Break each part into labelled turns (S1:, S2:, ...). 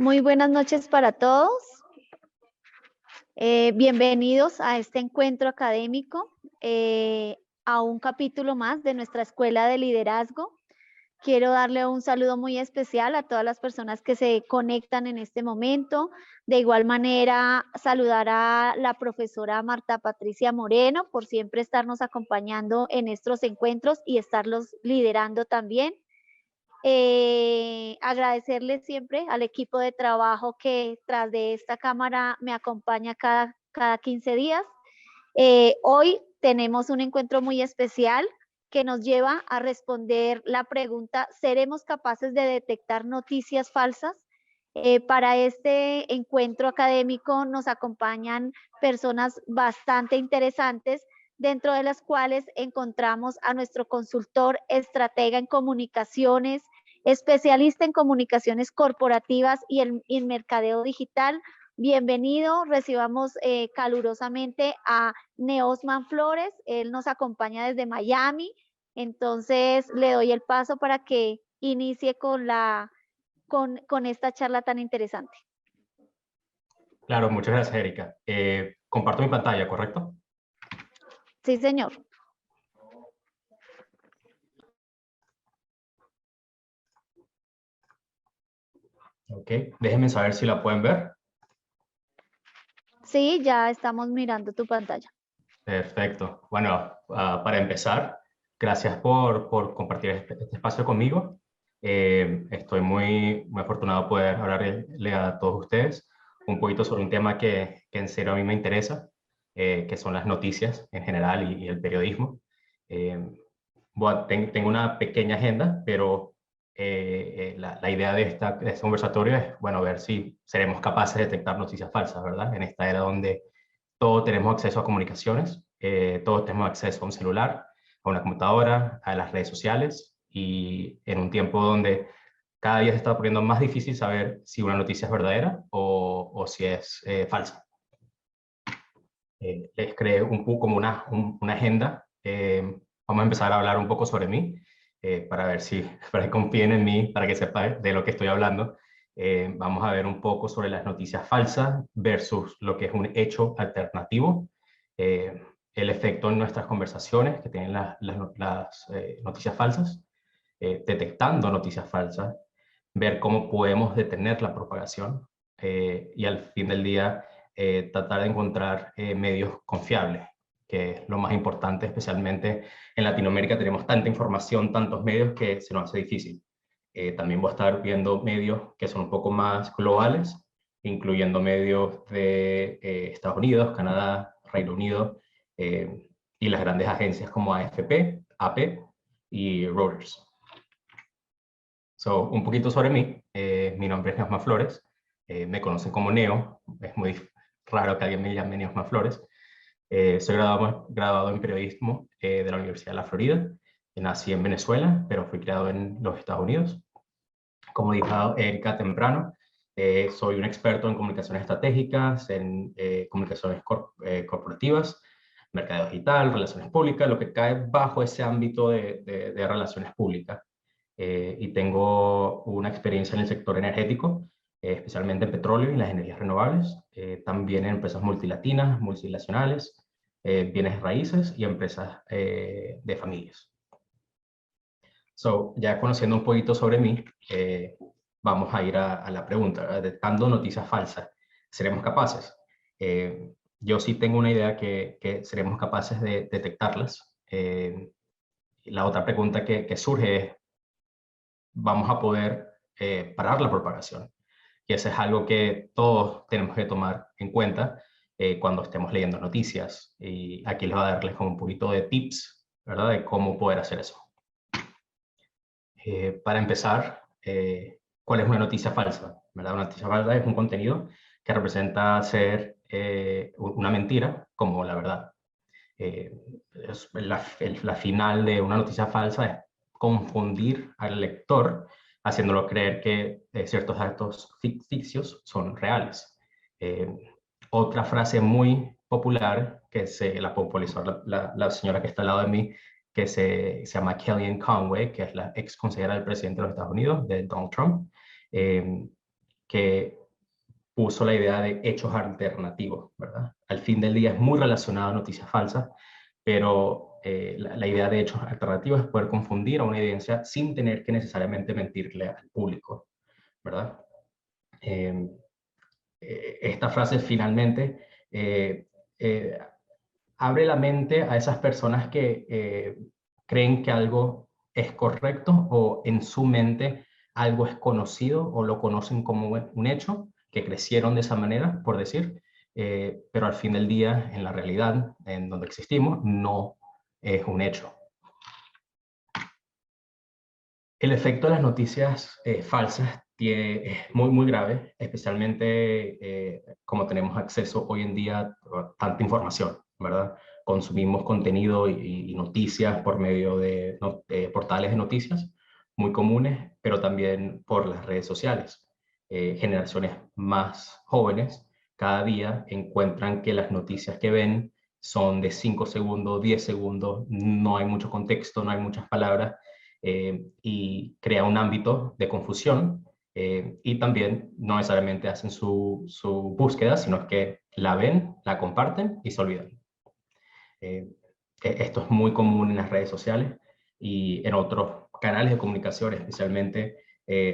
S1: Muy buenas noches para todos. Bienvenidos a este encuentro académico, a un capítulo más de nuestra Escuela de Liderazgo, Quiero darle un saludo muy especial a todas las personas que se conectan en este momento. De igual manera, saludar a la profesora Marta Patricia Moreno por siempre estarnos acompañando en estos encuentros y estarlos liderando también. Agradecerle siempre al equipo de trabajo que tras de esta cámara me acompaña cada 15 días. Hoy tenemos un encuentro muy especial que nos lleva a responder la pregunta, ¿seremos capaces de detectar noticias falsas? Para este encuentro académico nos acompañan personas bastante interesantes, dentro de las cuales encontramos a nuestro consultor estratega en comunicaciones, especialista en comunicaciones corporativas y en mercadeo digital. Bienvenido, recibamos calurosamente a Neosman Flores, él nos acompaña desde Miami, entonces le doy el paso para que inicie con esta charla tan interesante.
S2: Claro, muchas gracias, Erika. Comparto mi pantalla, ¿correcto?
S1: Sí, señor.
S2: Ok, déjenme saber si la pueden ver.
S1: Sí, ya estamos mirando tu pantalla.
S2: Perfecto. Bueno, para empezar, gracias por compartir este espacio conmigo. Estoy muy afortunado de poder hablarle a todos ustedes un poquito sobre un tema que en serio a mí me interesa, que son las noticias en general y el periodismo. Bueno, tengo una pequeña agenda, pero la idea de este conversatorio es, bueno, ver si seremos capaces de detectar noticias falsas, ¿verdad? En esta era donde todos tenemos acceso a comunicaciones, todos tenemos acceso a un celular, a una computadora, a las redes sociales, y en un tiempo donde cada día se está poniendo más difícil saber si una noticia es verdadera o si es falsa. Les creé un poco como una agenda. Vamos a empezar a hablar un poco sobre mí, para ver si, para que confíen en mí, para que sepan de lo que estoy hablando. Vamos a ver un poco sobre las noticias falsas versus lo que es un hecho alternativo, el efecto en nuestras conversaciones que tienen las noticias falsas, detectando noticias falsas, ver cómo podemos detener la propagación, y al fin del día tratar de encontrar medios confiables, que es lo más importante, especialmente en Latinoamérica tenemos tanta información, tantos medios que se nos hace difícil. También voy a estar viendo medios que son un poco más globales, incluyendo medios de Estados Unidos, Canadá, Reino Unido, y las grandes agencias como AFP, AP y Reuters. Un poquito sobre mí. Mi nombre es Neosman Flores. Me conocen como Neo. Es muy raro que alguien me llame Neosman Flores. Soy graduado en periodismo de la Universidad de la Florida. Nací en Venezuela, pero fui criado en los Estados Unidos. Como dijo Erika temprano, soy un experto en comunicaciones estratégicas, en comunicaciones corporativas, mercado digital, relaciones públicas, lo que cae bajo ese ámbito de relaciones públicas. Y tengo una experiencia en el sector energético, especialmente en petróleo y las energías renovables, también en empresas multilatinas, multinacionales, bienes raíces y empresas de familias. Ya conociendo un poquito sobre mí, vamos a ir a la pregunta, ¿verdad? Detectando noticias falsas, ¿seremos capaces? Yo sí tengo una idea que seremos capaces de detectarlas. La otra pregunta que surge es, ¿vamos a poder parar la propagación? Y eso es algo que todos tenemos que tomar en cuenta cuando estemos leyendo noticias. Y aquí les voy a darles como un poquito de tips, ¿verdad? De cómo poder hacer eso. Para empezar, ¿cuál es una noticia falsa? ¿Verdad? Una noticia falsa es un contenido que representa ser una mentira como la verdad. La final de una noticia falsa es confundir al lector, haciéndolo creer que ciertos actos ficticios son reales. Otra frase muy popular que se la popularizó la señora que está al lado de mí, que se llama Kellyanne Conway, que es la ex consejera del presidente de los Estados Unidos, de Donald Trump, que puso la idea de hechos alternativos, ¿verdad? Al fin del día es muy relacionado a noticias falsas, pero la idea de hechos alternativos es poder confundir a una evidencia sin tener que necesariamente mentirle al público, ¿verdad? Esta frase finalmente abre la mente a esas personas que creen que algo es correcto o en su mente algo es conocido o lo conocen como un hecho, que crecieron de esa manera, por decir, pero al fin del día, en la realidad, en donde existimos, no es un hecho. El efecto de las noticias falsas es muy, muy grave, especialmente como tenemos acceso hoy en día a tanta información, ¿verdad? Consumimos contenido y noticias por medio de portales de noticias muy comunes, pero también por las redes sociales. Generaciones más jóvenes cada día encuentran que las noticias que ven son de 5 segundos, 10 segundos, no hay mucho contexto, no hay muchas palabras, y crea un ámbito de confusión, y también no necesariamente hacen su búsqueda, sino que la ven, la comparten y se olvidan. Esto es muy común en las redes sociales y en otros canales de comunicación, especialmente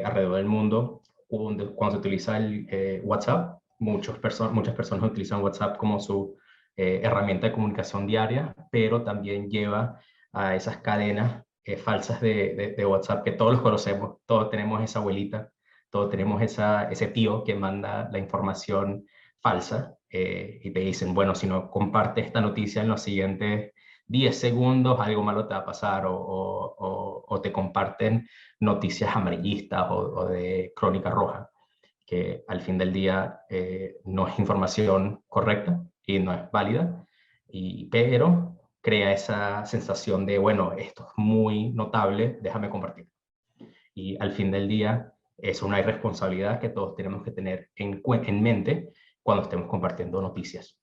S2: alrededor del mundo, cuando se utiliza el WhatsApp. Muchas personas utilizan WhatsApp como su herramienta de comunicación diaria, pero también lleva a esas cadenas falsas de WhatsApp que todos los conocemos, todos tenemos esa abuelita, todos tenemos ese tío que manda la información falsa, y te dicen, bueno, si no compartes esta noticia en los siguientes 10 segundos, algo malo te va a pasar, o te comparten noticias amarillistas o de crónica roja, que al fin del día no es información correcta y no es válida, pero crea esa sensación de, bueno, esto es muy notable, déjame compartir. Y al fin del día es una irresponsabilidad que todos tenemos que tener en mente cuando estemos compartiendo noticias.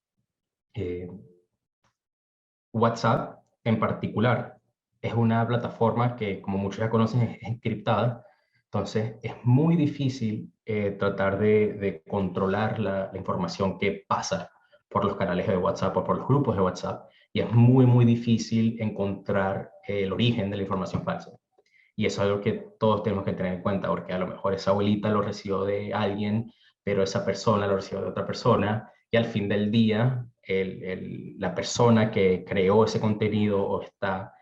S2: WhatsApp en particular es una plataforma que, como muchos ya conocen, es encriptada. Entonces es muy difícil tratar de controlar la información que pasa por los canales de WhatsApp o por los grupos de WhatsApp, y es muy, muy difícil encontrar el origen de la información falsa. Y eso es algo que todos tenemos que tener en cuenta, porque a lo mejor esa abuelita lo recibió de alguien, pero esa persona lo recibió de otra persona, y al fin del día, la persona que creó ese contenido o está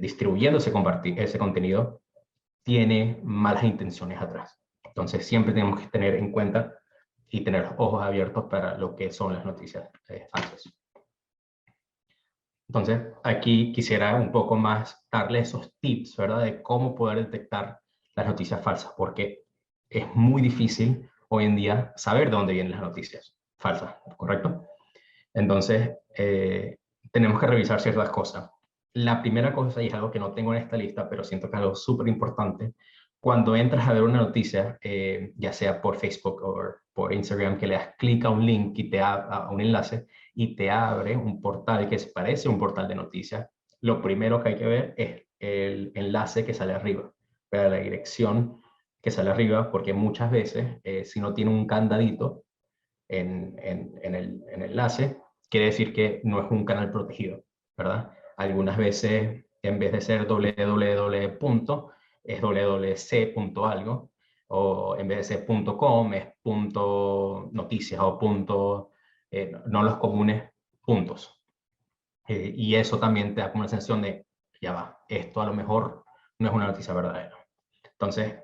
S2: distribuyendo ese contenido tiene malas intenciones atrás. Entonces siempre tenemos que tener en cuenta y tener los ojos abiertos para lo que son las noticias falsas. Entonces, aquí quisiera un poco más darle esos tips, ¿verdad? De cómo poder detectar las noticias falsas, porque es muy difícil hoy en día saber de dónde vienen las noticias falsas, ¿correcto? Entonces, tenemos que revisar ciertas cosas. La primera cosa, y es algo que no tengo en esta lista, pero siento que es algo súper importante, cuando entras a ver una noticia, ya sea por Facebook o por Instagram, que le das clic a un link y a un enlace, y te abre un portal que se parece a un portal de noticias, lo primero que hay que ver es el enlace que sale arriba, pero la dirección que sale arriba, porque muchas veces, si no tiene un candadito en el enlace, quiere decir que no es un canal protegido, ¿verdad? Algunas veces, en vez de ser www. Es www.c.algo, o en vez de ser .com es .noticias o no los comunes puntos. Y eso también te da como una sensación de, ya va, esto a lo mejor no es una noticia verdadera. Entonces,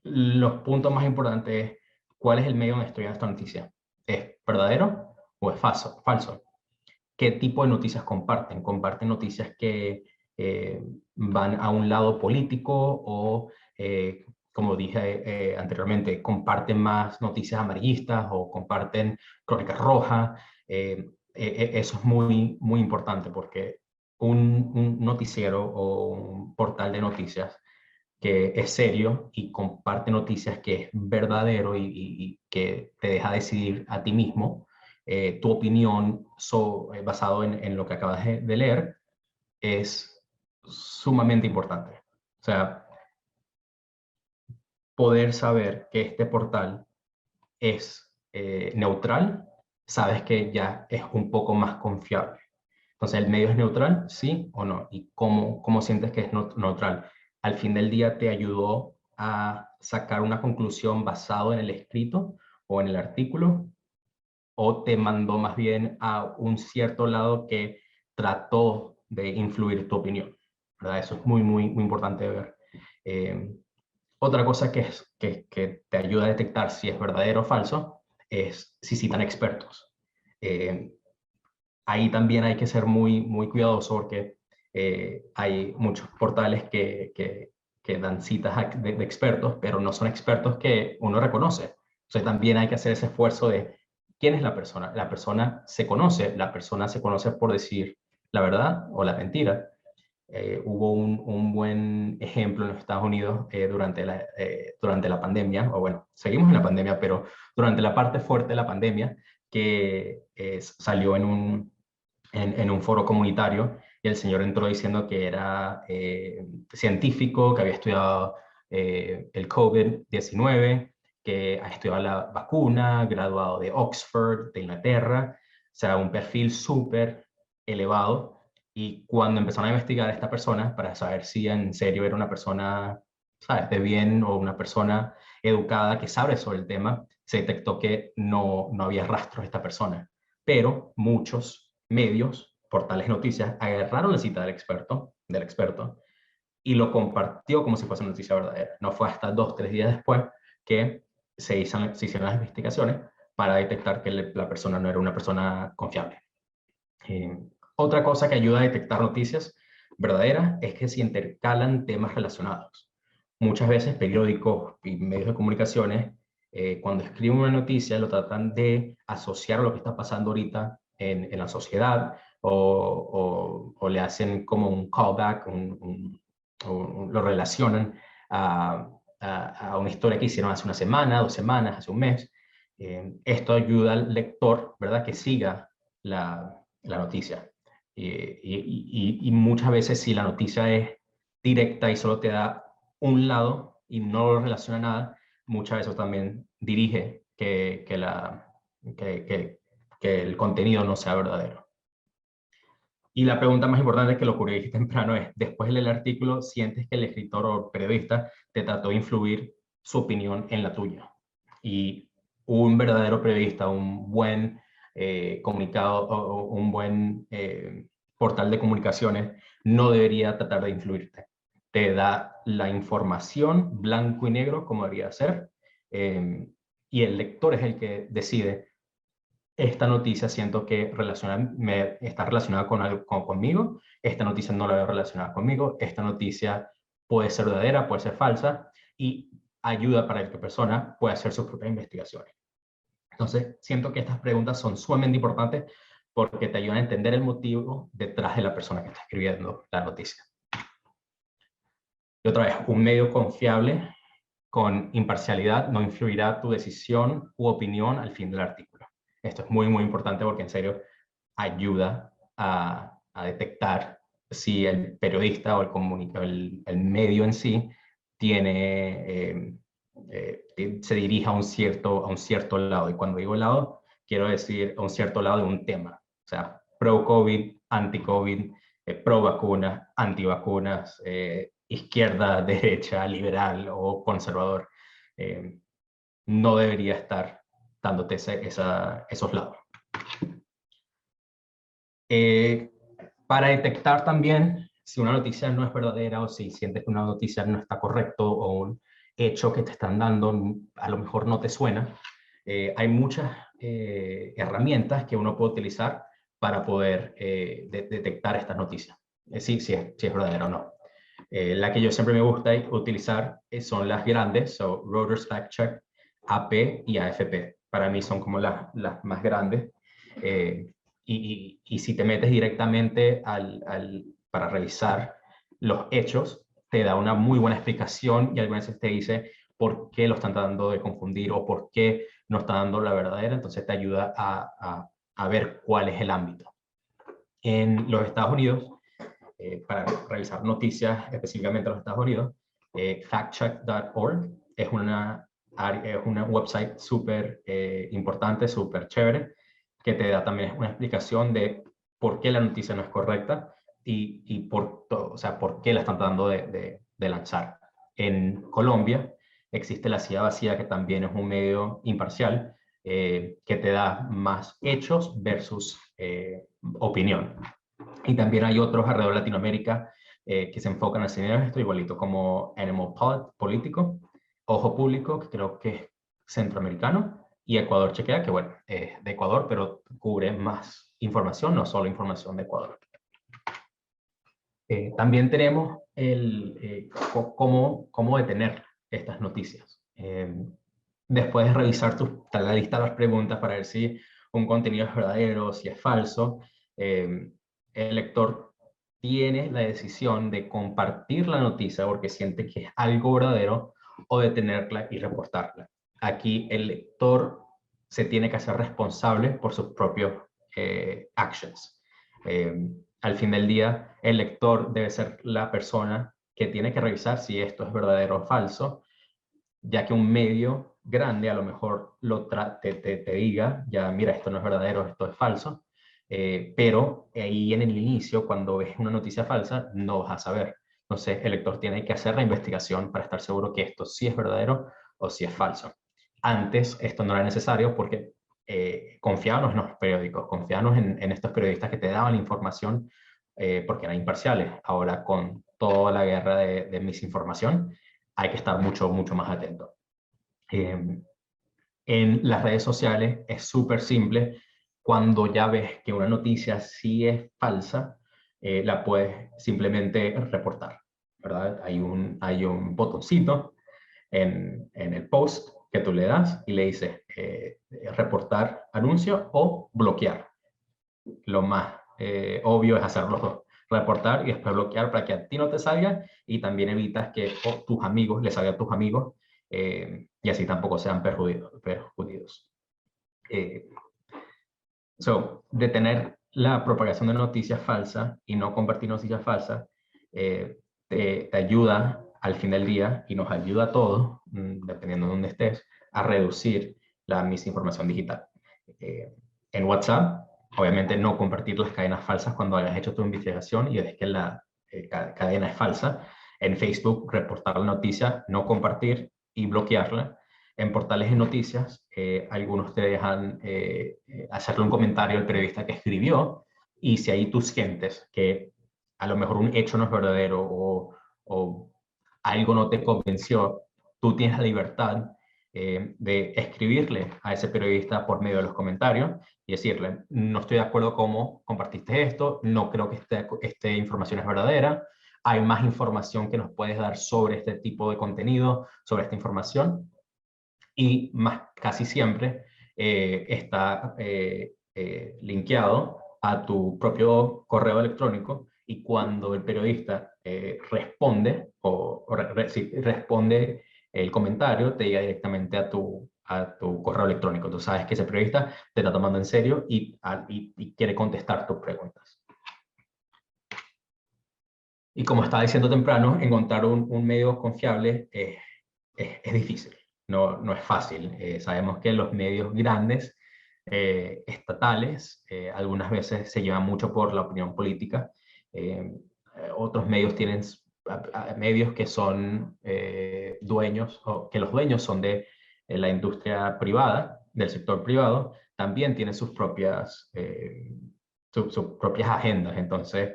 S2: los puntos más importantes es, ¿cuál es el medio donde estoy en esta noticia? ¿Es verdadero o es falso? ¿Qué tipo de noticias comparten? ¿Comparten noticias que van a un lado político o, como dije anteriormente, comparten más noticias amarillistas o comparten crónicas rojas? Eso es muy, muy importante, porque un noticiero o un portal de noticias que es serio y comparte noticias que es verdadero y que te deja decidir a ti mismo tu opinión basado en lo que acabas de leer, es sumamente importante. O sea, poder saber que este portal es neutral, sabes que ya es un poco más confiable. Entonces, ¿el medio es neutral? ¿Sí o no? ¿Y cómo sientes que es neutral? ¿Al fin del día te ayudó a sacar una conclusión basado en el escrito o en el artículo? ¿O te mandó más bien a un cierto lado que trató de influir tu opinión? ¿Verdad? Eso es muy, muy, muy importante de ver. Eh, Otra cosa que te ayuda a detectar si es verdadero o falso es si citan expertos. Eh, Ahí también hay que ser muy, muy cuidadoso porque hay muchos portales que dan citas de expertos, pero no son expertos que uno reconoce. Entonces también hay que hacer ese esfuerzo de quién es la persona. La persona se conoce por decir la verdad o la mentira. Hubo un buen ejemplo en los Estados Unidos durante la pandemia, o bueno, seguimos en la pandemia, pero durante la parte fuerte de la pandemia, que salió en un foro comunitario y el señor entró diciendo que era científico, que había estudiado el COVID-19, que ha estudiado la vacuna, graduado de Oxford, de Inglaterra, o sea, un perfil súper elevado. Y cuando empezaron a investigar a esta persona para saber si en serio era una persona, ¿sabes?, de bien o una persona educada que sabe sobre el tema, se detectó que no había rastros de esta persona. Pero muchos medios, portales de noticias, agarraron la cita del experto, y lo compartió como si fuese una noticia verdadera. No fue hasta 2 o 3 días después que se hicieron las investigaciones para detectar que la persona no era una persona confiable. Eh, Otra cosa que ayuda a detectar noticias verdaderas es que se intercalan temas relacionados. Muchas veces periódicos y medios de comunicaciones, cuando escriben una noticia, lo tratan de asociar a lo que está pasando ahorita en la sociedad o le hacen como un callback, lo relacionan a una historia que hicieron hace una semana, 2 semanas, hace un mes. Esto ayuda al lector, ¿verdad?, que siga la noticia. Y muchas veces si la noticia es directa y solo te da un lado y no lo relaciona nada, muchas veces también dirige que el contenido no sea verdadero. Y la pregunta más importante que lo ocurrió temprano es, después de leer el artículo, ¿sientes que el escritor o periodista te trató de influir su opinión en la tuya? Y un verdadero periodista, un buen comunicado o un buen portal de comunicaciones no debería tratar de influirte. Te da la información blanco y negro como debería ser, y el lector es el que decide: esta noticia siento que está relacionada conmigo, esta noticia no la veo relacionada conmigo, esta noticia puede ser verdadera, puede ser falsa, y ayuda para que la persona pueda hacer sus propias investigaciones. Entonces, siento que estas preguntas son sumamente importantes porque te ayudan a entender el motivo detrás de la persona que está escribiendo la noticia. Y otra vez, un medio confiable con imparcialidad no influirá tu decisión u opinión al fin del artículo. Esto es muy, muy importante porque en serio ayuda a detectar si el periodista o el medio en sí se dirige a un cierto lado. Y cuando digo lado, quiero decir a un cierto lado de un tema. O sea, pro-COVID, anti-COVID, pro-vacunas, anti-vacunas, izquierda, derecha, liberal o conservador. No debería estar dándote esos lados. Para detectar también si una noticia no es verdadera o si sientes que una noticia no está correcto o un hecho que te están dando a lo mejor no te suena, hay muchas herramientas que uno puede utilizar para poder detectar estas noticias, si es verdadera o no. La que yo siempre me gusta utilizar son las grandes, Reuters Fact Check, AP y AFP. Para mí son como las más grandes. Y si te metes directamente para revisar los hechos, te da una muy buena explicación y algunas veces te dice por qué lo están tratando de confundir o por qué no está dando la verdadera. Entonces te ayuda a ver cuál es el ámbito. En los Estados Unidos, para revisar noticias específicamente en los Estados Unidos, factcheck.org es una website súper importante, súper chévere, que te da también una explicación de por qué la noticia no es correcta o sea, por qué la están tratando de lanzar. En Colombia existe La Silla Vacía, que también es un medio imparcial, que te da más hechos versus opinión. Y también hay otros alrededor de Latinoamérica que se enfocan en enseñar esto, igualito como Animal Político, Ojo Público, que creo que es centroamericano, y Ecuador Chequea, que bueno, es de Ecuador, pero cubre más información, no solo información de Ecuador. También tenemos cómo detener estas noticias. Después de revisar la lista de las preguntas para ver si un contenido es verdadero, si es falso, el lector tiene la decisión de compartir la noticia porque siente que es algo verdadero o detenerla y reportarla. Aquí el lector se tiene que hacer responsable por sus propios actions. Al fin del día, el lector debe ser la persona que tiene que revisar si esto es verdadero o falso, ya que un medio grande a lo mejor te diga, ya mira, esto no es verdadero, esto es falso, pero ahí en el inicio, cuando ves una noticia falsa, no vas a saber. Entonces, el lector tiene que hacer la investigación para estar seguro que esto sí es verdadero o sí es falso. Antes esto no era necesario porque confiábamos en los periódicos, confiábamos en estos periodistas que te daban la información porque eran imparciales. Ahora, con toda la guerra de misinformación, hay que estar mucho más atento. En las redes sociales es súper simple. Cuando ya ves que una noticia sí es falsa, la puedes simplemente reportar, ¿verdad? Hay un botoncito en el post que tú le das y le dices reportar anuncio o bloquear. Lo más obvio es hacer los dos, reportar y después bloquear para que a ti no te salga y también evitas que tus amigos les salga a tus amigos y así tampoco sean perjudicados. Detener la propagación de noticias falsas y no compartir noticias falsas te ayuda al fin del día y nos ayuda a todos, dependiendo de dónde estés, a reducir la misinformación digital. En WhatsApp, obviamente no compartir las cadenas falsas cuando hayas hecho tu investigación y ves que la cadena es falsa. En Facebook, reportar la noticia, no compartir y bloquearla. En portales de noticias, algunos te dejan hacerle un comentario al periodista que escribió, y si ahí tú sientes que a lo mejor un hecho no es verdadero o algo no te convenció, tú tienes la libertad de escribirle a ese periodista por medio de los comentarios y decirle, no estoy de acuerdo cómo compartiste esto, no creo que esta información es verdadera, hay más información que nos puedes dar sobre este tipo de contenido, sobre esta información, y casi siempre está linkeado a tu propio correo electrónico, y cuando el periodista responde responde el comentario, te llega directamente a tu correo electrónico. Tú sabes que ese periodista te está tomando en serio y quiere contestar tus preguntas. Y como estaba diciendo temprano, encontrar un medio confiable es difícil, no es fácil. Sabemos que los medios grandes, estatales, algunas veces se llevan mucho por la opinión política. Otros medios tienen medios que son dueños, o que los dueños son de la industria privada, del sector privado, también tienen sus propias agendas. Entonces,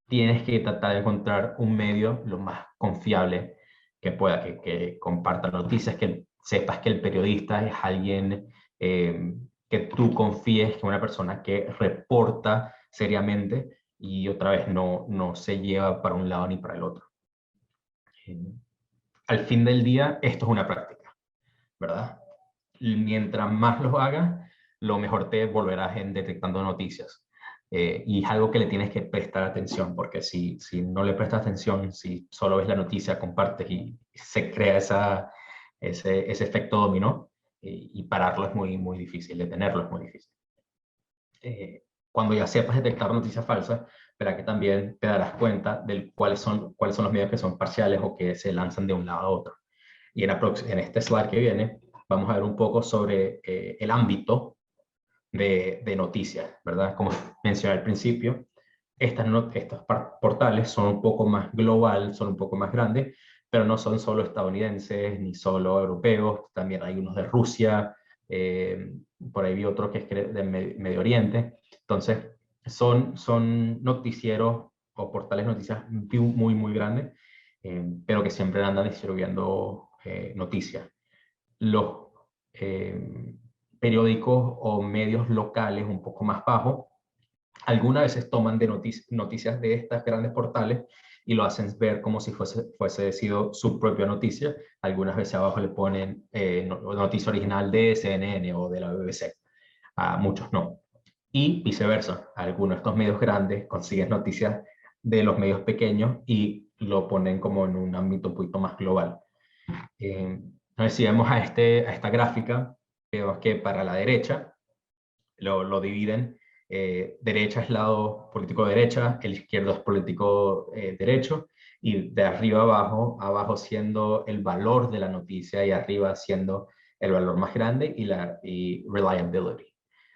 S2: tienes que tratar de encontrar un medio lo más confiable que pueda, que comparta noticias, que sepas que el periodista es alguien que tú confíes, que es una persona que reporta seriamente y otra vez no se lleva para un lado ni para el otro. Al fin del día, esto es una práctica, ¿verdad? Y mientras más lo hagas, lo mejor te volverás en detectando noticias. Y es algo que le tienes que prestar atención, porque si no le prestas atención, si solo ves la noticia, compartes y se crea ese efecto dominó, y pararlo es muy difícil, detenerlo es muy difícil. Cuando ya sepas detectar noticias falsas, verá que también te darás cuenta de cuáles son los medios que son parciales o que se lanzan de un lado a otro. Y en este slide que viene, vamos a ver un poco sobre el ámbito de noticias, ¿verdad? Como mencioné al principio, estos portales son un poco más global, son un poco más grandes, pero no son solo estadounidenses ni solo europeos, también hay unos de Rusia, por ahí vi otro que es de Medio Oriente. Entonces, son noticieros o portales de noticias muy, muy grandes, pero que siempre andan distribuyendo noticias. Los periódicos o medios locales un poco más bajos algunas veces toman de noticias de estas grandes portales y lo hacen ver como si fuese sido su propia noticia. Algunas veces abajo le ponen noticia original de CNN o de la BBC. A muchos no. Y viceversa. Algunos de estos medios grandes consiguen noticias de los medios pequeños y lo ponen como en un ámbito un poquito más global. Entonces, si vemos a esta gráfica, vemos que para la derecha lo dividen. Derecha es lado político derecha, el izquierdo es político derecho, y de arriba abajo siendo el valor de la noticia y arriba siendo el valor más grande y reliability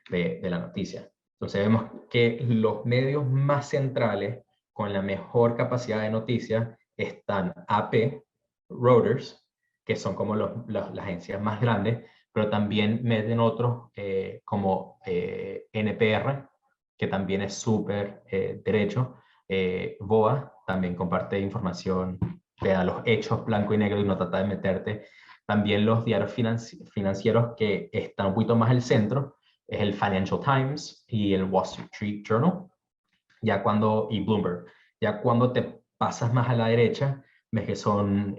S2: de la noticia. Entonces vemos que los medios más centrales con la mejor capacidad de noticia están AP, Reuters, que son como las agencias más grandes, pero también meten otros como NPR, que también es súper derecho. BOA también comparte información, te da los hechos blanco y negro y no trata de meterte. También los diarios financieros que están un poquito más al centro, es el Financial Times y el Wall Street Journal, y Bloomberg. Ya cuando te pasas más a la derecha, ves que son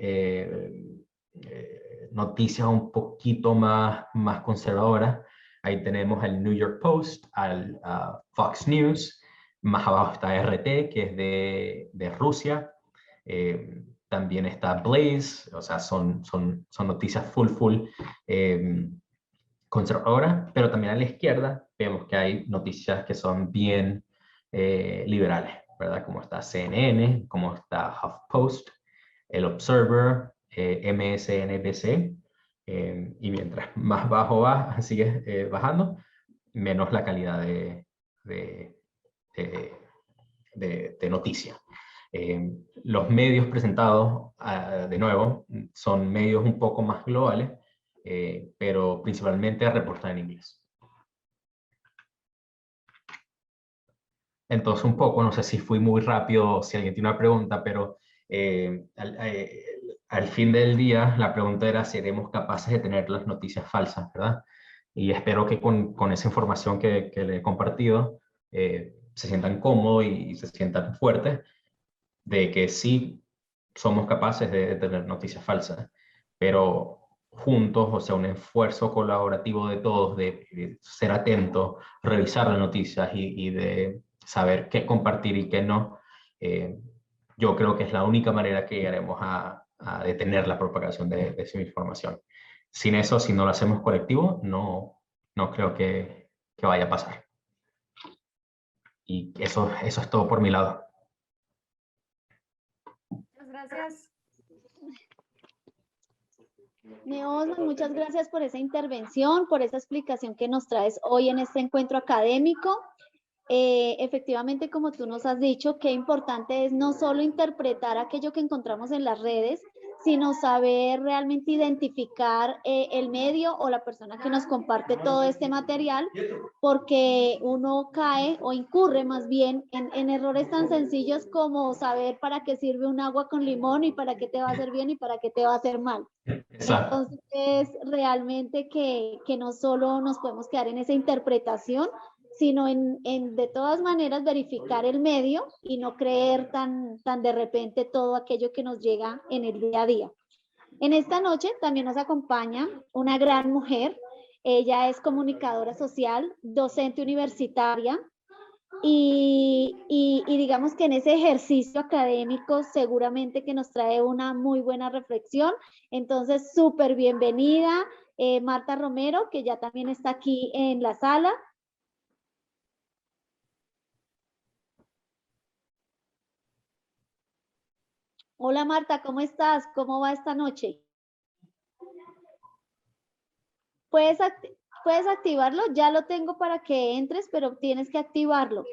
S2: noticias un poquito más conservadoras. Ahí tenemos al New York Post, al Fox News, más abajo está RT, que es de Rusia. También está Blaze, o sea, son noticias full conservadoras, pero también a la izquierda vemos que hay noticias que son bien liberales, ¿verdad? Como está CNN, como está HuffPost, el Observer, MSNBC, y mientras más bajo va, sigue bajando, menos la calidad de, noticia. Los medios presentados, de nuevo, son medios un poco más globales, pero principalmente reportan en inglés. Entonces, un poco, no sé si fui muy rápido, si alguien tiene una pregunta, pero al fin del día, la pregunta era si seremos capaces de tener las noticias falsas, ¿verdad? Y espero que con esa información que le he compartido, se sientan cómodos y se sientan fuertes de que sí somos capaces de tener noticias falsas, pero juntos, o sea, un esfuerzo colaborativo de todos, de ser atentos, revisar las noticias y de saber qué compartir y qué no, yo creo que es la única manera que llegaremos a detener la propagación de desinformación. Sin eso, si no lo hacemos colectivo, no creo que vaya a pasar. Y eso es todo por mi lado.
S3: Muchas gracias.
S1: Neosma, muchas gracias por esa intervención, por esa explicación que nos traes hoy en este encuentro académico. Efectivamente, como tú nos has dicho, qué importante es no solo interpretar aquello que encontramos en las redes, sino saber realmente identificar el medio o la persona que nos comparte todo este material, porque uno cae o incurre más bien en errores tan sencillos como saber para qué sirve un agua con limón y para qué te va a hacer bien y para qué te va a hacer mal.
S2: Exacto.
S1: Entonces, realmente que no solo nos podemos quedar en esa interpretación, sino en de todas maneras verificar el medio y no creer tan de repente todo aquello que nos llega en el día a día. En esta noche también nos acompaña una gran mujer. Ella es comunicadora social, docente universitaria, y digamos que en ese ejercicio académico seguramente que nos trae una muy buena reflexión. Entonces, súper bienvenida, Marta Romero, que ya también está aquí en la sala. Hola Marta, ¿cómo estás? ¿Cómo va esta noche? Puedes ¿Puedes activarlo? Ya lo tengo para que entres, pero tienes que activarlo.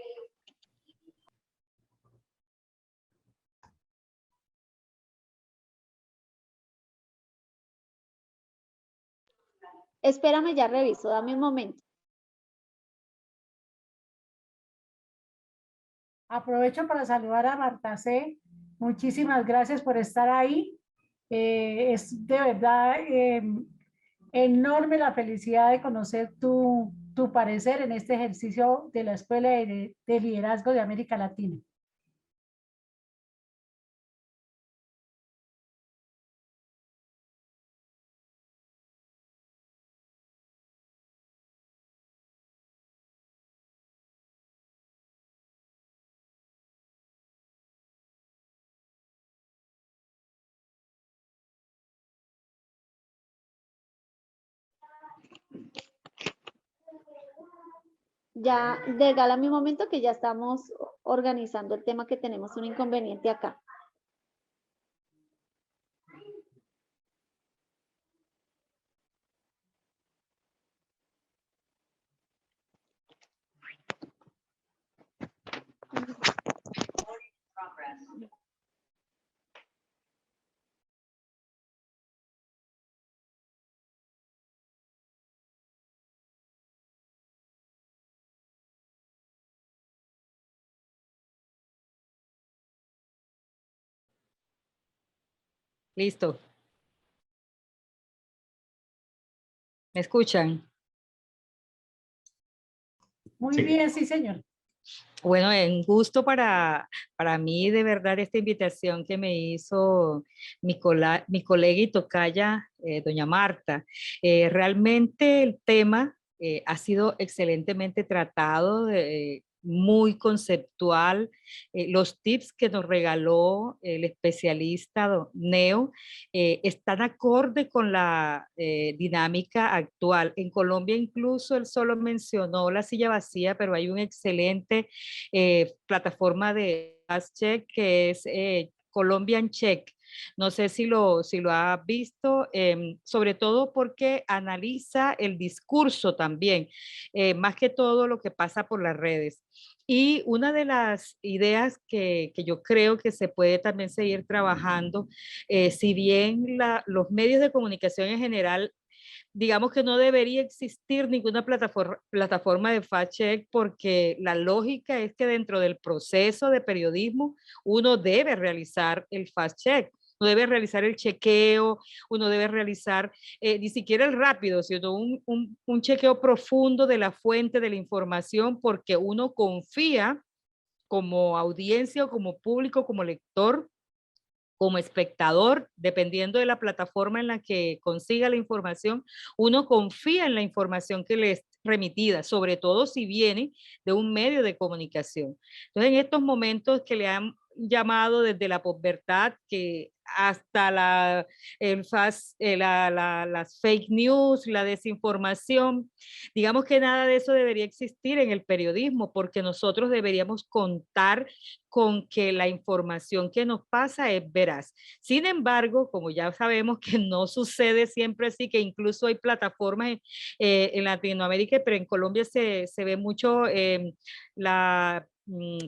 S1: Espérame, ya reviso, dame un momento.
S3: Aprovecho para saludar a Marta C. Muchísimas gracias por estar ahí. Es de verdad enorme la felicidad de conocer tu parecer en este ejercicio de la Escuela de Liderazgo de América Latina.
S1: Ya, regálame un momento que ya estamos organizando el tema, que tenemos un inconveniente acá.
S4: Listo. ¿Me escuchan?
S3: Muy
S2: Sí.
S3: bien, sí, señor.
S4: Bueno, es un gusto para mí, de verdad, esta invitación que me hizo mi colega y tocaya, doña Marta. Realmente el tema ha sido excelentemente tratado, muy conceptual. Los tips que nos regaló el especialista Neo están acorde con la dinámica actual. En Colombia incluso él solo mencionó la silla vacía, pero hay un excelente plataforma de Fast Check que es Colombian Check. No sé si lo ha visto, sobre todo porque analiza el discurso también, más que todo lo que pasa por las redes. Y una de las ideas que yo creo que se puede también seguir trabajando, si bien los medios de comunicación en general, digamos que no debería existir ninguna plataforma de fact-check, porque la lógica es que dentro del proceso de periodismo uno debe realizar el fact-check. Uno debe realizar el chequeo, uno debe realizar ni siquiera el rápido, sino un chequeo profundo de la fuente de la información, porque uno confía como audiencia o como público, como lector, como espectador, dependiendo de la plataforma en la que consiga la información, uno confía en la información que le es remitida, sobre todo si viene de un medio de comunicación. Entonces, en estos momentos que le han llamado desde la posverdad, que hasta las fake news, la desinformación, digamos que nada de eso debería existir en el periodismo, porque nosotros deberíamos contar con que la información que nos pasa es veraz. Sin embargo, como ya sabemos que no sucede siempre así, que incluso hay plataformas en Latinoamérica, pero en Colombia se ve mucho la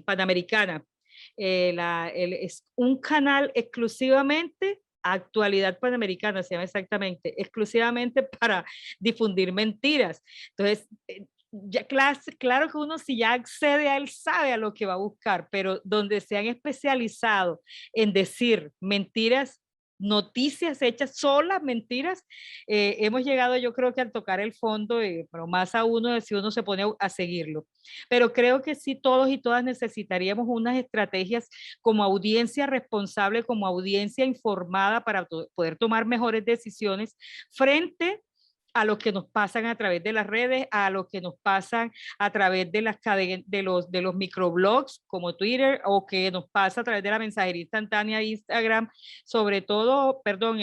S4: Panamericana. Es un canal exclusivamente Actualidad Panamericana, se llama exactamente, exclusivamente para difundir mentiras. Entonces, ya, claro que uno si ya accede a él sabe a lo que va a buscar, pero donde se han especializado en decir mentiras, noticias hechas, solas mentiras, hemos llegado yo creo que al tocar el fondo, pero más a uno si uno se pone a seguirlo. Pero creo que sí todos y todas necesitaríamos unas estrategias como audiencia responsable, como audiencia informada para poder tomar mejores decisiones frente a lo que nos pasan a través de las redes, a lo que nos pasan a través de las cadenas, de los microblogs como Twitter, o que nos pasa a través de la mensajería instantánea de Instagram, sobre todo, perdón,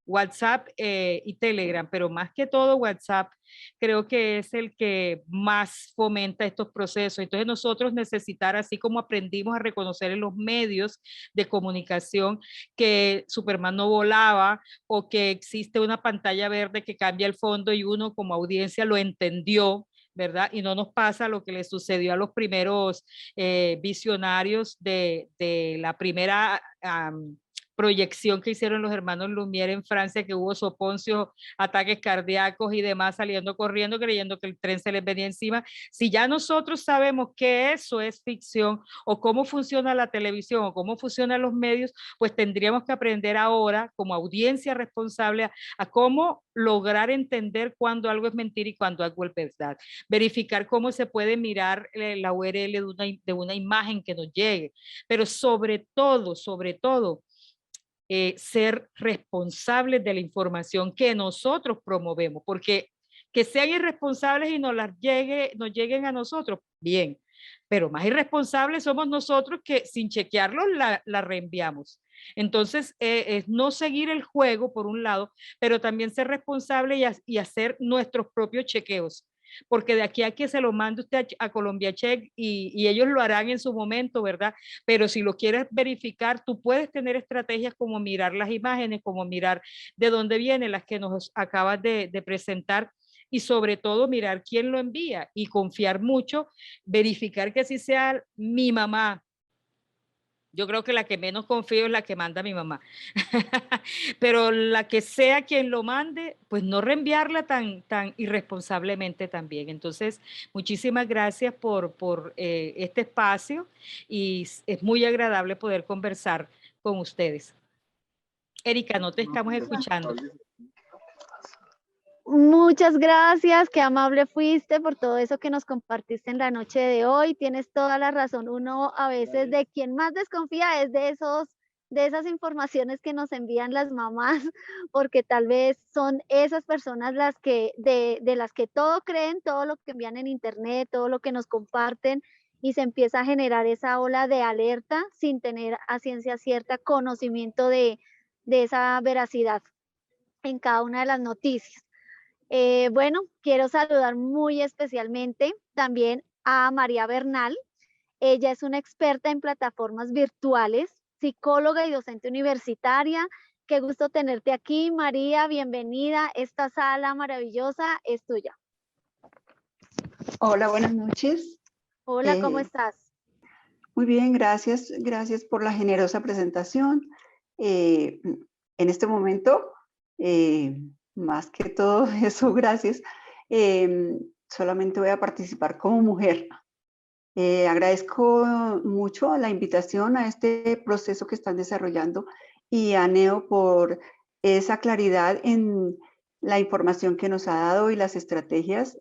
S4: WhatsApp y Telegram, pero más que todo WhatsApp creo que es el que más fomenta estos procesos. Entonces nosotros necesitar, así como aprendimos a reconocer en los medios de comunicación que Superman no volaba o que existe una pantalla verde que cambia el fondo y uno como audiencia lo entendió, ¿verdad? Y no nos pasa lo que le sucedió a los primeros visionarios de la primera proyección que hicieron los hermanos Lumière en Francia, que hubo soponcios, ataques cardíacos y demás, saliendo corriendo creyendo que el tren se les venía encima. Si ya nosotros sabemos que eso es ficción o cómo funciona la televisión o cómo funcionan los medios, pues tendríamos que aprender ahora como audiencia responsable a cómo lograr entender cuándo algo es mentira y cuándo algo es verdad. Verificar cómo se puede mirar la URL de una imagen que nos llegue, pero sobre todo, ser responsables de la información que nosotros promovemos, porque que sean irresponsables y nos lleguen a nosotros, bien, pero más irresponsables somos nosotros que sin chequearlos la reenviamos. Entonces, es no seguir el juego por un lado, pero también ser responsable y hacer nuestros propios chequeos, porque de aquí a que se lo mande usted a Colombia Check y ellos lo harán en su momento, ¿verdad? Pero si lo quieres verificar, tú puedes tener estrategias como mirar las imágenes, como mirar de dónde vienen las que nos acabas de presentar y sobre todo mirar quién lo envía y confiar mucho, verificar que así sea mi mamá. Yo creo que la que menos confío es la que manda mi mamá. Pero la que sea quien lo mande, pues no reenviarla tan irresponsablemente también. Entonces, muchísimas gracias por este espacio y es muy agradable poder conversar con ustedes. Erika, no te estamos escuchando.
S1: Muchas gracias, qué amable fuiste por todo eso que nos compartiste en la noche de hoy. Tienes toda la razón. Uno a veces de quien más desconfía es de esas informaciones que nos envían las mamás, porque tal vez son esas personas las que de las que todo creen, todo lo que envían en internet, todo lo que nos comparten, y se empieza a generar esa ola de alerta sin tener a ciencia cierta conocimiento de esa veracidad en cada una de las noticias. Bueno, quiero saludar muy especialmente también a María Bernal. Ella es una experta en plataformas virtuales, psicóloga y docente universitaria. Qué gusto tenerte aquí, María. Bienvenida. Esta sala maravillosa es tuya.
S5: Hola, buenas noches.
S1: Hola, ¿cómo estás?
S5: Muy bien, gracias. Gracias por la generosa presentación. En este momento, más que todo eso, gracias. Solamente voy a participar como mujer. Agradezco mucho la invitación a este proceso que están desarrollando y a Neo por esa claridad en la información que nos ha dado y las estrategias.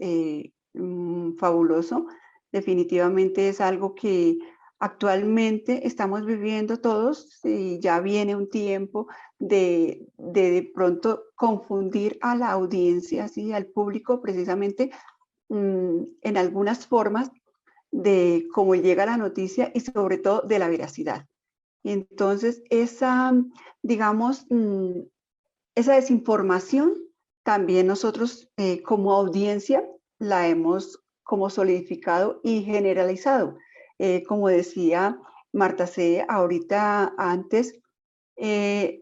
S5: Fabuloso. Definitivamente es algo que actualmente estamos viviendo todos y ya viene un tiempo de pronto confundir a la audiencia, ¿sí? Al público precisamente en algunas formas de cómo llega la noticia y sobre todo de la veracidad. Y entonces esa, digamos, esa desinformación también nosotros como audiencia la hemos como solidificado y generalizado. Como decía Marta C. ahorita antes,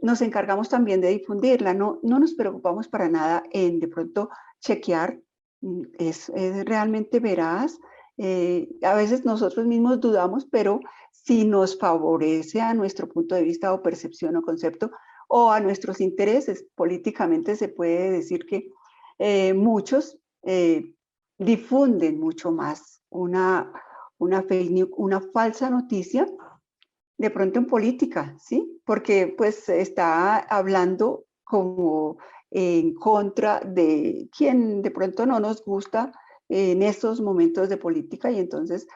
S5: nos encargamos también de difundirla, no nos preocupamos para nada en de pronto chequear, es realmente veraz. A veces nosotros mismos dudamos, pero si nos favorece a nuestro punto de vista o percepción o concepto o a nuestros intereses, políticamente se puede decir que muchos difunden mucho más una fake news, una falsa noticia, de pronto en política, ¿sí? Porque pues está hablando como en contra de quien de pronto no nos gusta en estos momentos de política y entonces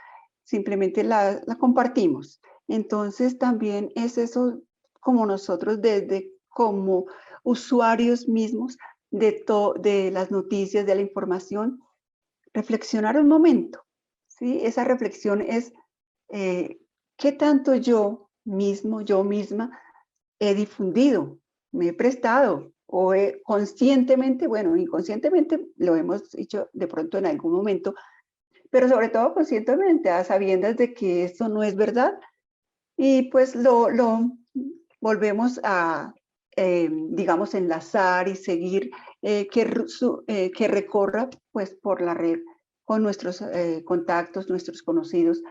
S5: simplemente la compartimos. Entonces también es eso como nosotros desde como usuarios mismos de las noticias, de la información, reflexionar un momento, ¿sí? Esa reflexión es ¿qué tanto yo mismo, yo misma he difundido, me he prestado o conscientemente, bueno, inconscientemente lo hemos hecho de pronto en algún momento, pero sobre todo conscientemente, a sabiendas de que esto no es verdad, y pues lo volvemos a, digamos, enlazar y seguir, que recorra pues por la red con nuestros contactos, nuestros conocidos.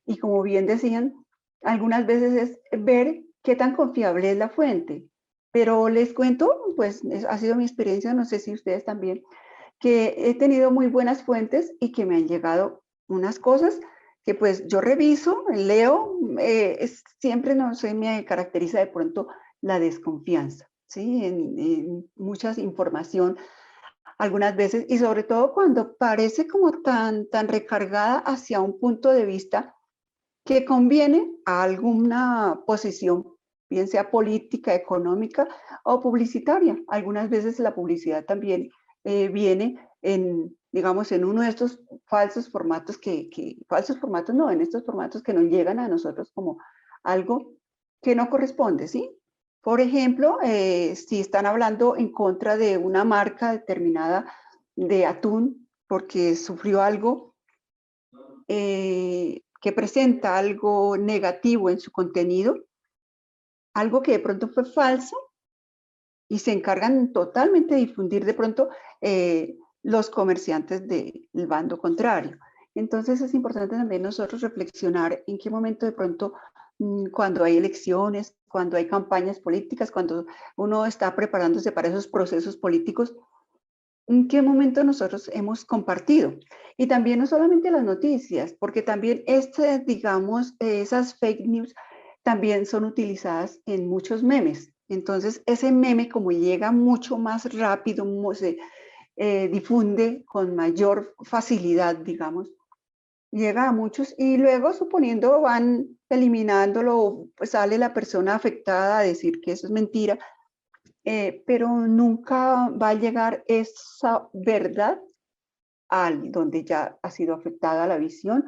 S5: Y como bien decían, algunas veces es ver qué tan confiable es la fuente. Pero les cuento, pues ha sido mi experiencia, no sé si ustedes también, que he tenido muy buenas fuentes y que me han llegado unas cosas que pues yo reviso, leo, siempre no sé, me caracteriza de pronto la desconfianza, ¿sí? En mucha información algunas veces, y sobre todo cuando parece como tan recargada hacia un punto de vista que conviene a alguna posición, bien sea política, económica o publicitaria. Algunas veces la publicidad también viene en, digamos, en uno de estos falsos formatos falsos formatos no, en estos formatos que nos llegan a nosotros como algo que no corresponde, ¿sí? Por ejemplo, si están hablando en contra de una marca determinada de atún porque sufrió algo, que presenta algo negativo en su contenido, algo que de pronto fue falso, y se encargan totalmente de difundir de pronto los comerciantes del bando contrario. Entonces es importante también nosotros reflexionar en qué momento de pronto, cuando hay elecciones, cuando hay campañas políticas, cuando uno está preparándose para esos procesos políticos, en qué momento nosotros hemos compartido. Y también no solamente las noticias, porque también digamos, esas fake news también son utilizadas en muchos memes. Entonces, ese meme, como llega mucho más rápido, se difunde con mayor facilidad, digamos, llega a muchos y luego, suponiendo, van eliminándolo, pues sale la persona afectada a decir que eso es mentira, pero nunca va a llegar esa verdad al donde ya ha sido afectada la visión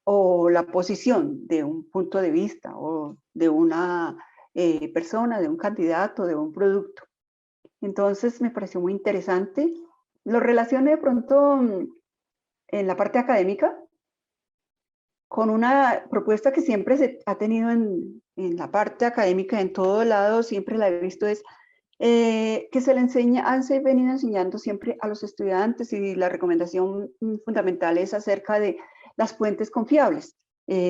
S5: o la posición de un punto de vista o de una persona, de un candidato, de un producto. Entonces me pareció muy interesante. Lo relacioné de pronto en la parte académica con una propuesta que siempre se ha tenido en la parte académica, en todo lado, siempre la he visto, es que se le han venido enseñando siempre a los estudiantes, y la recomendación fundamental es acerca de las fuentes confiables,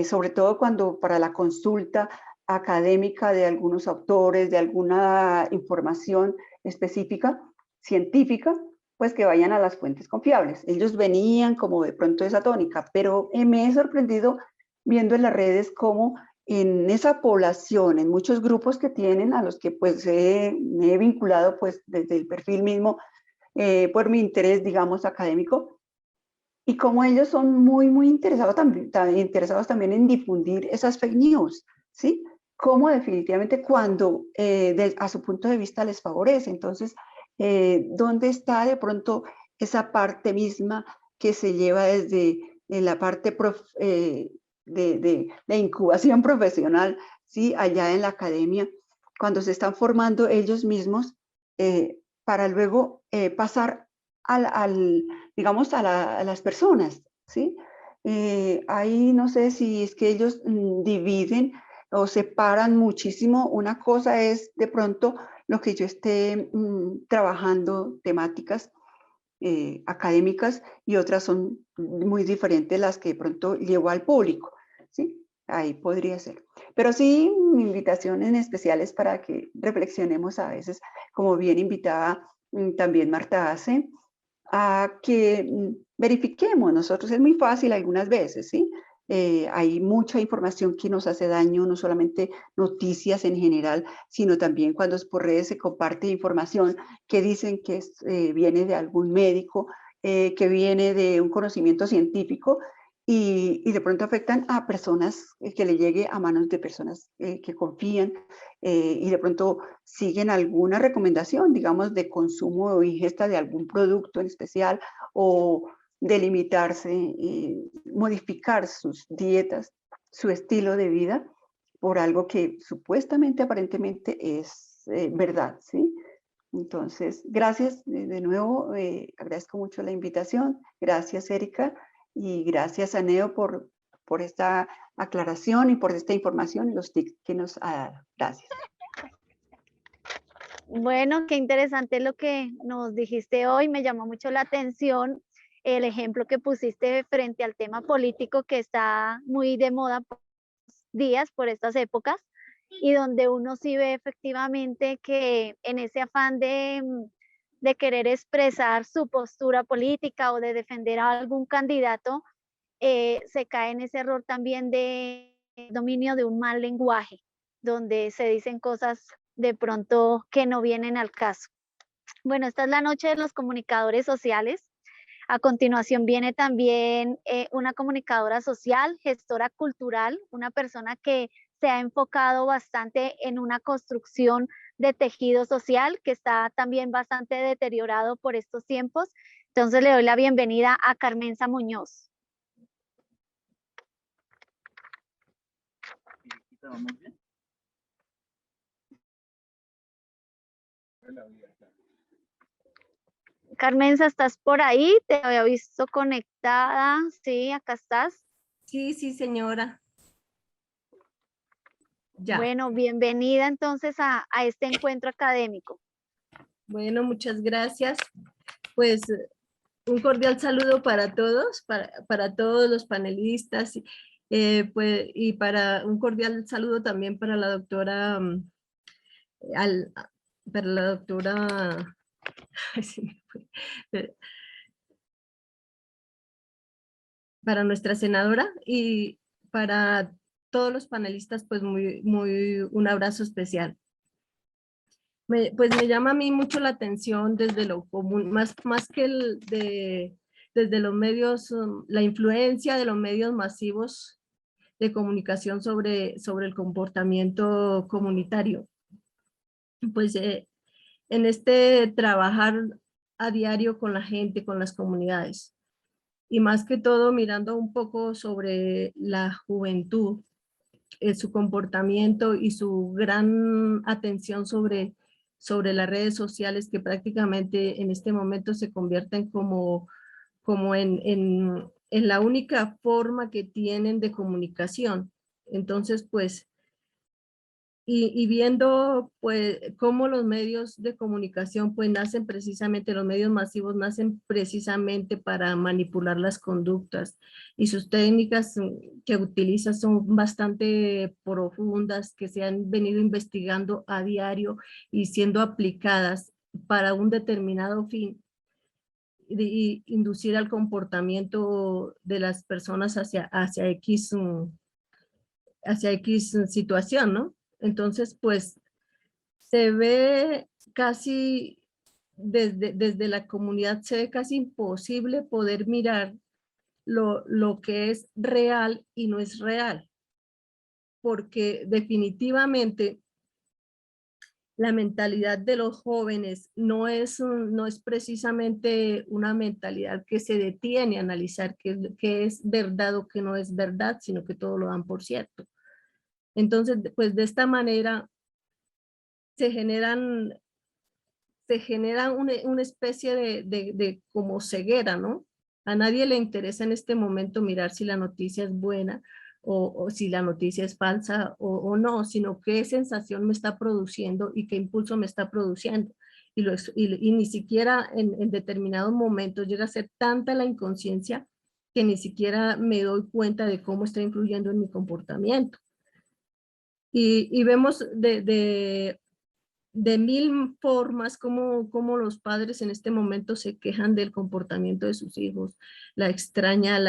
S5: sobre todo cuando para la consulta académica de algunos autores, de alguna información específica, científica, pues que vayan a las fuentes confiables. Ellos venían como de pronto esa tónica, pero me he sorprendido viendo en las redes cómo en esa población, en muchos grupos que tienen, a los que pues me he vinculado pues desde el perfil mismo, por mi interés, digamos, académico, y como ellos son muy interesados también en difundir esas fake news, ¿sí? Como definitivamente cuando a su punto de vista les favorece. Entonces, ¿dónde está de pronto esa parte misma que se lleva desde la parte de la incubación profesional, ¿sí? Allá en la academia, cuando se están formando ellos mismos, para luego pasar digamos, a las personas, ¿sí? Ahí no sé si es que ellos dividen o separan muchísimo. Una cosa es de pronto lo que yo esté trabajando, temáticas académicas, y otras son muy diferentes las que de pronto llevo al público, ¿sí? Ahí podría ser. Pero sí, mi invitación en especial es para que reflexionemos a veces, como bien invitada también Marta hace, a que verifiquemos nosotros. Es muy fácil algunas veces, ¿sí? Hay mucha información que nos hace daño, no solamente noticias en general, sino también cuando por redes se comparte información que dicen que viene de algún médico, que viene de un conocimiento científico, y de pronto afectan a personas, que le llegue a manos de personas que confían, y de pronto siguen alguna recomendación, digamos, de consumo o ingesta de algún producto en especial, o de limitarse, modificar sus dietas, su estilo de vida, por algo que supuestamente, aparentemente es verdad, ¿sí? Entonces, gracias de nuevo, agradezco mucho la invitación, gracias Erika y gracias a Neo por esta aclaración y por esta información y los tips que nos ha dado. Gracias.
S1: Bueno, qué interesante lo que nos dijiste hoy, me llamó mucho la atención el ejemplo que pusiste frente al tema político que está muy de moda por estos días, por estas épocas, y donde uno sí ve efectivamente que en ese afán de querer expresar su postura política o de defender a algún candidato, se cae en ese error también de dominio de un mal lenguaje, donde se dicen cosas de pronto que no vienen al caso. Bueno, esta es la noche de los comunicadores sociales. A continuación viene también una comunicadora social, gestora cultural, una persona que se ha enfocado bastante en una construcción de tejido social que está también bastante deteriorado por estos tiempos. Entonces le doy la bienvenida a Carmenza Muñoz. Carmenza, ¿estás por ahí? Te había visto conectada. Sí, acá estás.
S6: Sí, sí, señora. Ya.
S1: Bueno, bienvenida entonces a este encuentro académico.
S6: Bueno, muchas gracias. Pues un cordial saludo para todos, para todos los panelistas, pues, y para un cordial saludo también para la doctora, para la doctora, para nuestra senadora y para todos los panelistas, pues un abrazo especial. Pues me llama a mí mucho la atención desde lo común, más que desde los medios, la influencia de los medios masivos de comunicación sobre el comportamiento comunitario. Pues en este trabajar a diario con la gente, con las comunidades, y más que todo mirando un poco sobre la juventud, su comportamiento y su gran atención sobre las redes sociales que prácticamente en este momento se convierten como en la única forma que tienen de comunicación. Entonces, pues, y viendo pues cómo los medios de comunicación pues nacen precisamente, los medios masivos nacen precisamente para manipular las conductas y sus técnicas que utilizan son bastante profundas, que se han venido investigando a diario y siendo aplicadas para un determinado fin y inducir al comportamiento de las personas hacia X situación, ¿no? Entonces, pues, se ve casi, desde la comunidad se ve casi imposible poder mirar lo que es real y no es real. Porque definitivamente la mentalidad de los jóvenes no es precisamente una mentalidad que se detiene a analizar qué es verdad o qué no es verdad, sino que todo lo dan por cierto. Entonces, pues de esta manera se genera una especie de como ceguera, ¿no? A nadie le interesa en este momento mirar si la noticia es buena o si la noticia es falsa o no, sino qué sensación me está produciendo y qué impulso me está produciendo. Y ni siquiera en determinados momentos llega a ser tanta la inconsciencia que ni siquiera me doy cuenta de cómo está influyendo en mi comportamiento. Y vemos de mil formas como los padres en este momento se quejan del comportamiento de sus hijos, la extraña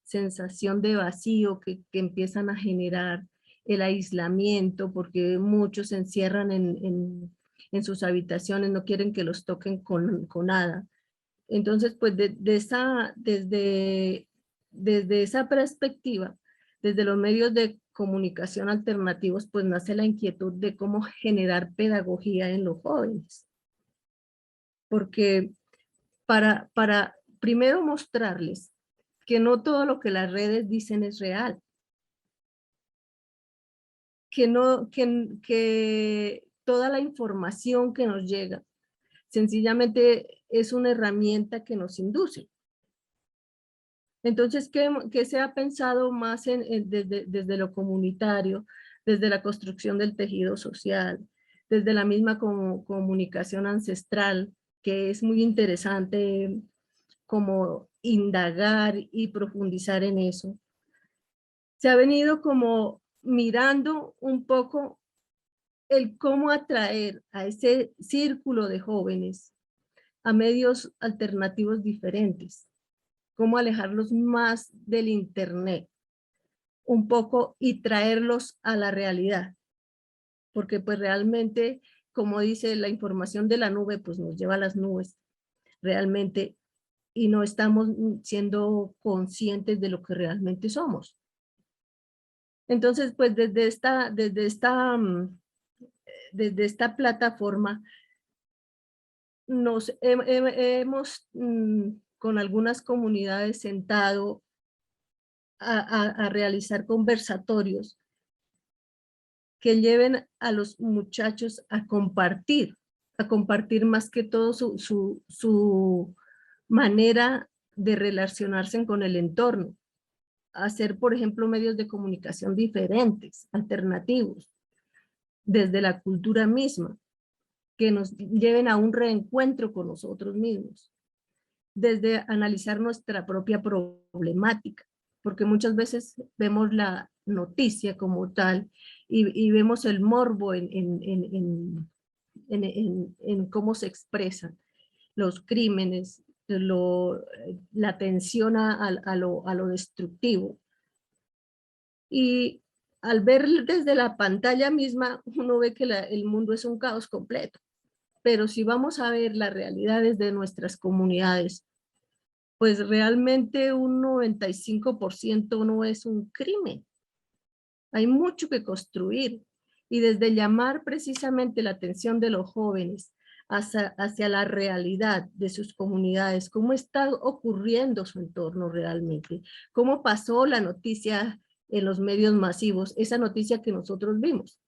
S6: sensación de vacío que empiezan a generar, el aislamiento, porque muchos se encierran en sus habitaciones, no quieren que los toquen con nada. Entonces, pues desde esa perspectiva, desde los medios de comunicación alternativos, pues nace la inquietud de cómo generar pedagogía en los jóvenes. Porque para primero mostrarles que no todo lo que las redes dicen es real. Que toda la información que nos llega sencillamente es una herramienta que nos induce. Entonces, ¿qué se ha pensado más desde lo comunitario, desde la construcción del tejido social, desde la misma comunicación ancestral, que es muy interesante como indagar y profundizar en eso? Se ha venido como mirando un poco el cómo atraer a ese círculo de jóvenes a medios alternativos diferentes, cómo alejarlos más del internet un poco y traerlos a la realidad, porque pues realmente, como dice, la información de la nube pues nos lleva a las nubes realmente, y no estamos siendo conscientes de lo que realmente somos. Entonces, pues desde esta plataforma nos hemos con algunas comunidades sentado a realizar conversatorios que lleven a los muchachos a compartir más que todo su manera de relacionarse con el entorno, hacer, por ejemplo, medios de comunicación diferentes, alternativos, desde la cultura misma, que nos lleven a un reencuentro con nosotros mismos, desde analizar nuestra propia problemática, porque muchas veces vemos la noticia como tal y vemos el morbo en cómo se expresan los crímenes, la tensión a lo destructivo. Y al ver desde la pantalla misma, uno ve que el mundo es un caos completo. Pero si vamos a ver las realidades de nuestras comunidades, pues realmente un 95% no es un crimen. Hay mucho que construir, y desde llamar precisamente la atención de los jóvenes hacia la realidad de sus comunidades, cómo está ocurriendo su entorno realmente, cómo pasó la noticia en los medios masivos, esa noticia que nosotros vimos.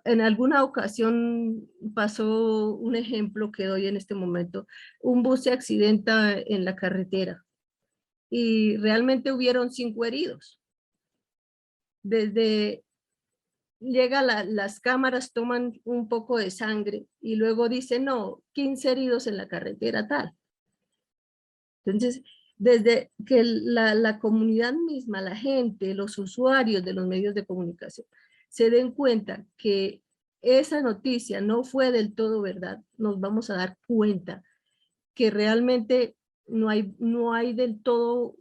S6: En alguna ocasión pasó un ejemplo que doy en este momento: un bus se accidenta en la carretera y realmente hubieron 5 heridos. Desde llega las cámaras, toman un poco de sangre y luego dicen, no, 15 heridos en la carretera tal. Entonces, desde que la comunidad misma, la gente, los usuarios de los medios de comunicación, se den cuenta que esa noticia no fue del todo verdad, nos vamos a dar cuenta que realmente no hay del todo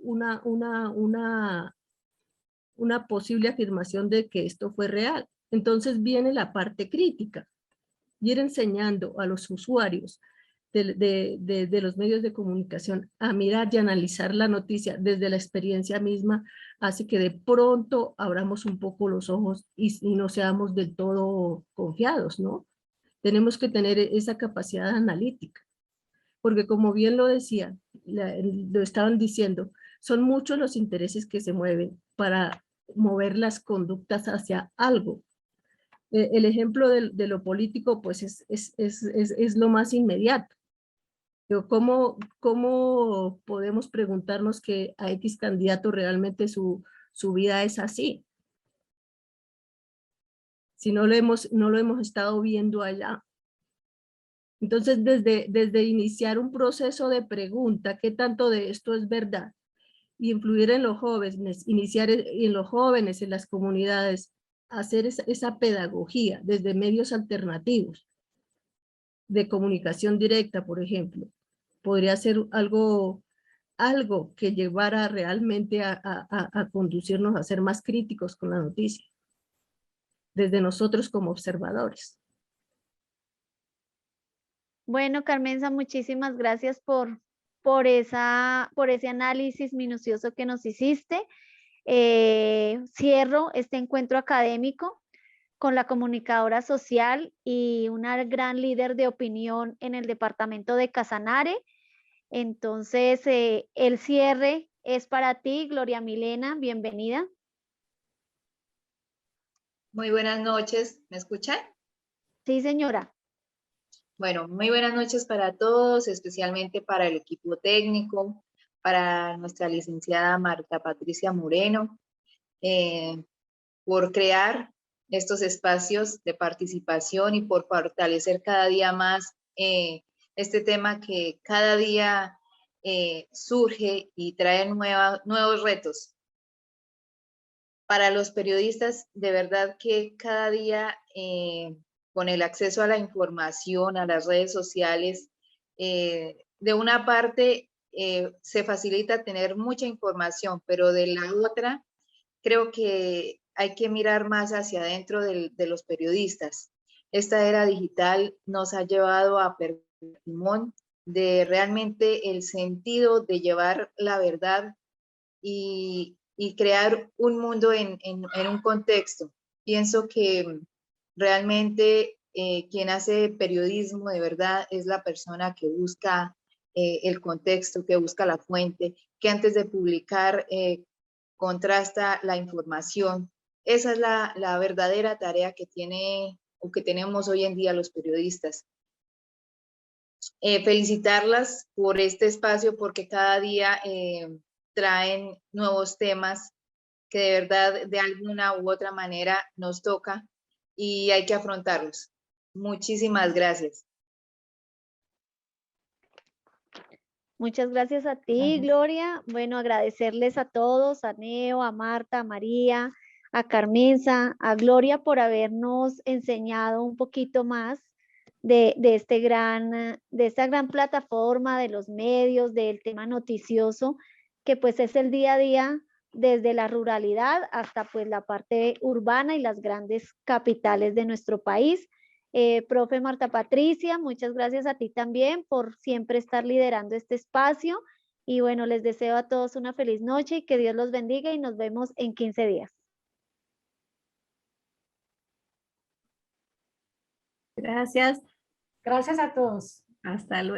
S6: una posible afirmación de que esto fue real. Entonces viene la parte crítica, ir enseñando a los usuarios de los medios de comunicación a mirar y analizar la noticia desde la experiencia misma, hace que de pronto abramos un poco los ojos y no seamos del todo confiados, ¿no? Tenemos que tener esa capacidad analítica, porque como bien lo decía, lo estaban diciendo, son muchos los intereses que se mueven para mover las conductas hacia algo. El ejemplo de lo político pues es lo más inmediato. ¿Cómo podemos preguntarnos que a X candidato realmente su vida es así? Si no lo hemos estado viendo allá. Entonces, desde iniciar un proceso de pregunta, ¿qué tanto de esto es verdad? Y influir en los jóvenes, iniciar en los jóvenes, en las comunidades, hacer esa pedagogía desde medios alternativos de comunicación directa, por ejemplo. Podría ser algo que llevara realmente a conducirnos a ser más críticos con la noticia, desde nosotros como observadores.
S1: Bueno, Carmenza, muchísimas gracias por ese análisis minucioso que nos hiciste. Cierro este encuentro académico con la comunicadora social y una gran líder de opinión en el departamento de Casanare. Entonces, el cierre es para ti, Gloria Milena, bienvenida.
S7: Muy buenas noches, ¿me escuchan?
S1: Sí, señora.
S7: Bueno, muy buenas noches para todos, especialmente para el equipo técnico, para nuestra licenciada Marta Patricia Moreno, por crear estos espacios de participación y por fortalecer cada día más este tema que cada día surge y trae nuevos retos. Para los periodistas, de verdad que cada día con el acceso a la información, a las redes sociales, de una parte se facilita tener mucha información, pero de la otra creo que hay que mirar más hacia adentro de los periodistas. Esta era digital nos ha llevado a perder el timón de realmente el sentido de llevar la verdad y crear un mundo en un contexto. Pienso que realmente quien hace periodismo de verdad es la persona que busca el contexto, que busca la fuente, que antes de publicar contrasta la información. Esa es la verdadera tarea que tiene o que tenemos hoy en día los periodistas. Felicitarlas por este espacio porque cada día traen nuevos temas que de verdad de alguna u otra manera nos toca y hay que afrontarlos. Muchísimas gracias.
S1: Muchas gracias a ti, Gloria. Bueno, agradecerles a todos, a Neo, a Marta, a María, a Carmenza, a Gloria por habernos enseñado un poquito más de esta gran plataforma, de los medios, del tema noticioso, que pues es el día a día desde la ruralidad hasta pues la parte urbana y las grandes capitales de nuestro país. Profe Marta Patricia, muchas gracias a ti también por siempre estar liderando este espacio. Y bueno, les deseo a todos una feliz noche y que Dios los bendiga y nos vemos en 15 días.
S6: Gracias.
S3: Gracias a todos.
S6: Hasta luego.